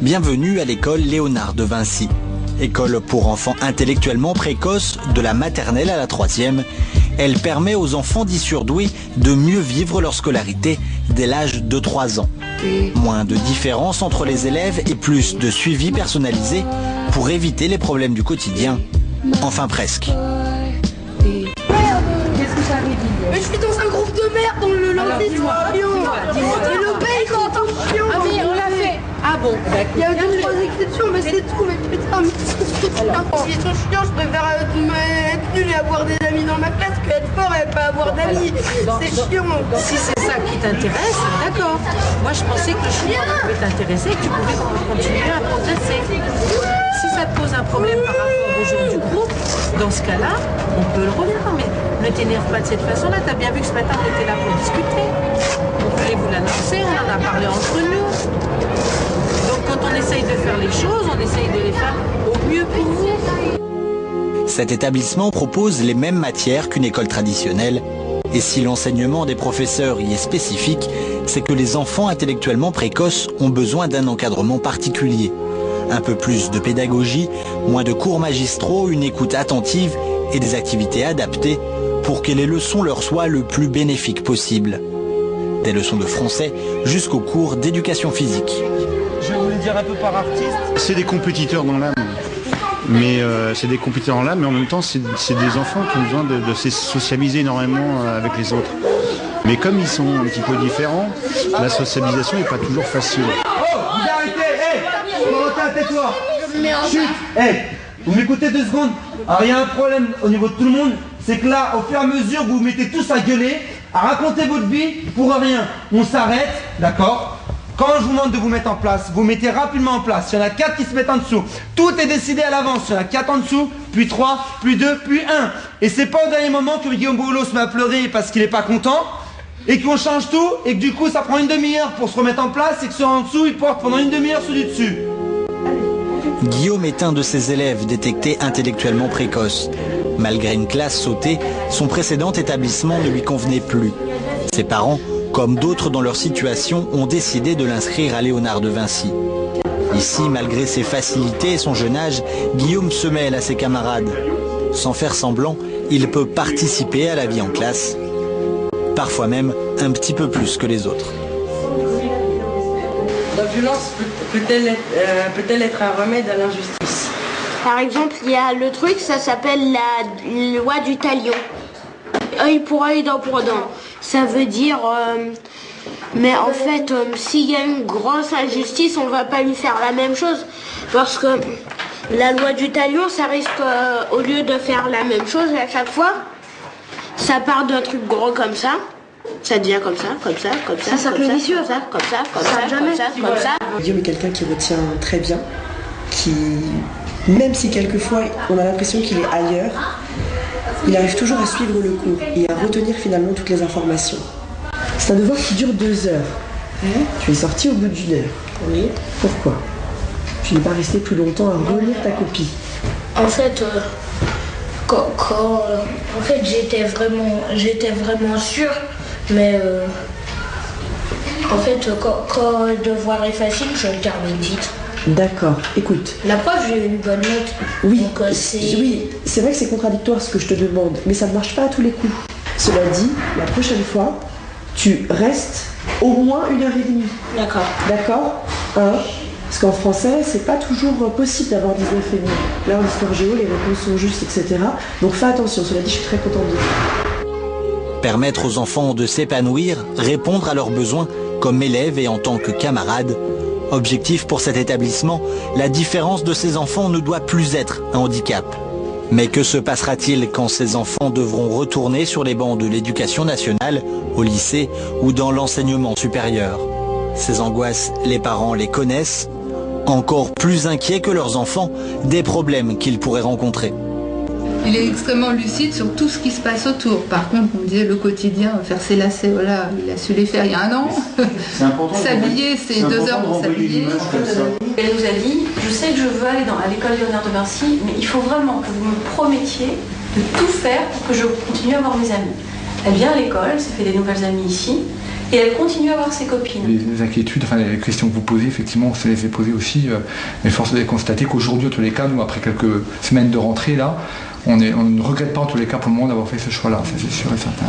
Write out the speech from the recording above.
Bienvenue à l'école Léonard de Vinci. École pour enfants intellectuellement précoces de la maternelle à la 3e. Elle permet aux enfants dits surdoués de mieux vivre leur scolarité dès l'âge de 3 ans. Moins de différence entre les élèves et plus de suivi personnalisé pour éviter les problèmes du quotidien. Enfin presque. Qu'est-ce que ça arrive? Mais je suis dans un groupe de merde dans le lundi. Dis-moi. Et le bec, attention. Ah mais on l'a fait. Ah bon. Il y a 2-3 exceptions, mais c'est tout. Mais putain, s'ils sont chiants, je préfère être nul et avoir des amis dans ma classe qu'être fort et pas avoir d'amis. C'est chiant. Si c'est ça qui t'intéresse, d'accord. Moi je pensais que le chinois pouvait t'intéresser et que tu pouvais continuer à progresser. Si ça te pose un problème par rapport aux gens du groupe, dans ce cas-là, on peut le revoir. Mais ne t'énerve pas de cette façon-là. Tu as bien vu que ce matin on était là pour discuter. On voulait vous l'annoncer, on en a parlé entre nous. Donc quand on essaye de faire les choses, on essaye de les faire au mieux pour vous. Cet établissement propose les mêmes matières qu'une école traditionnelle. Et si l'enseignement des professeurs y est spécifique, c'est que les enfants intellectuellement précoces ont besoin d'un encadrement particulier. Un peu plus de pédagogie, moins de cours magistraux, une écoute attentive et des activités adaptées pour que les leçons leur soient le plus bénéfiques possible. Des leçons de français jusqu'aux cours d'éducation physique. Je voulais dire un peu par artiste. C'est des compétiteurs dans l'âme. Mais c'est des compétiteurs dans l'âme, mais en même temps, c'est des enfants qui ont besoin de se socialiser énormément avec les autres. Mais comme ils sont un petit peu différents, la socialisation n'est pas toujours facile. Oh, vous arrêtez. Corentin, tais-toi. Chut. Vous m'écoutez 2 secondes. Alors il y a un problème au niveau de tout le monde, c'est que là, au fur et à mesure, vous vous mettez tous à gueuler, à raconter votre vie pour rien. On s'arrête, d'accord? Quand je vous demande de vous mettre en place, vous mettez rapidement en place. Il y en a 4 qui se mettent en dessous. Tout est décidé à l'avance. Il y en a 4 en dessous, puis 3, puis 2, puis 1. Et c'est pas au dernier moment que Guillaume Boulot se met à pleurer parce qu'il est pas content, et qu'on change tout, et que du coup ça prend une demi-heure pour se remettre en place, et que ceux en dessous ils portent pendant une demi-heure ceux du dessus. Guillaume est un de ces élèves détectés intellectuellement précoces. Malgré une classe sautée, son précédent établissement ne lui convenait plus. Ses parents, comme d'autres dans leur situation, ont décidé de l'inscrire à Léonard de Vinci. Ici, malgré ses facilités et son jeune âge, Guillaume se mêle à ses camarades. Sans faire semblant, il peut participer à la vie en classe. Parfois même un petit peu plus que les autres. La violence peut-elle être un remède à l'injustice? Par exemple, il y a le truc, ça s'appelle la loi du talion. Œil pour œil, dent pour dent. Ça veut dire... mais en fait, s'il y a une grosse injustice, on ne va pas lui faire la même chose. Parce que la loi du talion, ça risque, au lieu de faire la même chose à chaque fois, ça part d'un truc gros comme ça. Ça devient comme ça, comme ça, comme ça, ça comme ça, vicieux. comme ça, comme ça, comme ça, comme ça, comme ça. Guillaume est quelqu'un qui retient très bien, qui, même si quelquefois on a l'impression qu'il est ailleurs, il arrive toujours à suivre le cours et à retenir finalement toutes les informations. C'est un devoir qui dure 2 heures. Tu es sorti au bout d'1 heure. Oui. Pourquoi? Tu n'es pas resté plus longtemps à relire ta copie. En fait, en fait j'étais vraiment sûre, mais en fait quand le devoir est facile, je regarde le titre. D'accord, écoute. La preuve, j'ai eu une bonne note. Oui, donc, oui, c'est vrai que c'est contradictoire ce que je te demande, mais ça ne marche pas à tous les coups. Cela dit, la prochaine fois, tu restes au moins 1h30. D'accord. D'accord, parce qu'en français, c'est pas toujours possible d'avoir 19 et demi. Là, en histoire géo, les réponses sont justes, etc. Donc fais attention, cela dit, je suis très contente de toi. Permettre aux enfants de s'épanouir, répondre à leurs besoins comme élèves et en tant que camarades. Objectif pour cet établissement, la différence de ces enfants ne doit plus être un handicap. Mais que se passera-t-il quand ces enfants devront retourner sur les bancs de l'éducation nationale, au lycée ou dans l'enseignement supérieur? Ces angoisses, les parents les connaissent, encore plus inquiets que leurs enfants des problèmes qu'ils pourraient rencontrer. Il est extrêmement lucide sur tout ce qui se passe autour. Par contre, on me disait le quotidien, faire ses lacets, voilà, il a su les faire il y a 1 an. S'habiller, c'est 2 heures pour s'habiller. Elle nous a dit, je sais que je veux aller à l'école Léonard de Vinci, mais il faut vraiment que vous me promettiez de tout faire pour que je continue à avoir mes amis. Elle vient à l'école, elle s'est fait des nouvelles amies ici, Et elle continue à voir ses copines. Les inquiétudes, enfin les questions que vous posez, effectivement, on se les fait poser aussi. Mais force est de constater qu'aujourd'hui, en tous les cas, nous, après quelques semaines de rentrée, là, on ne regrette pas en tous les cas pour le moment d'avoir fait ce choix-là, ça c'est sûr et certain.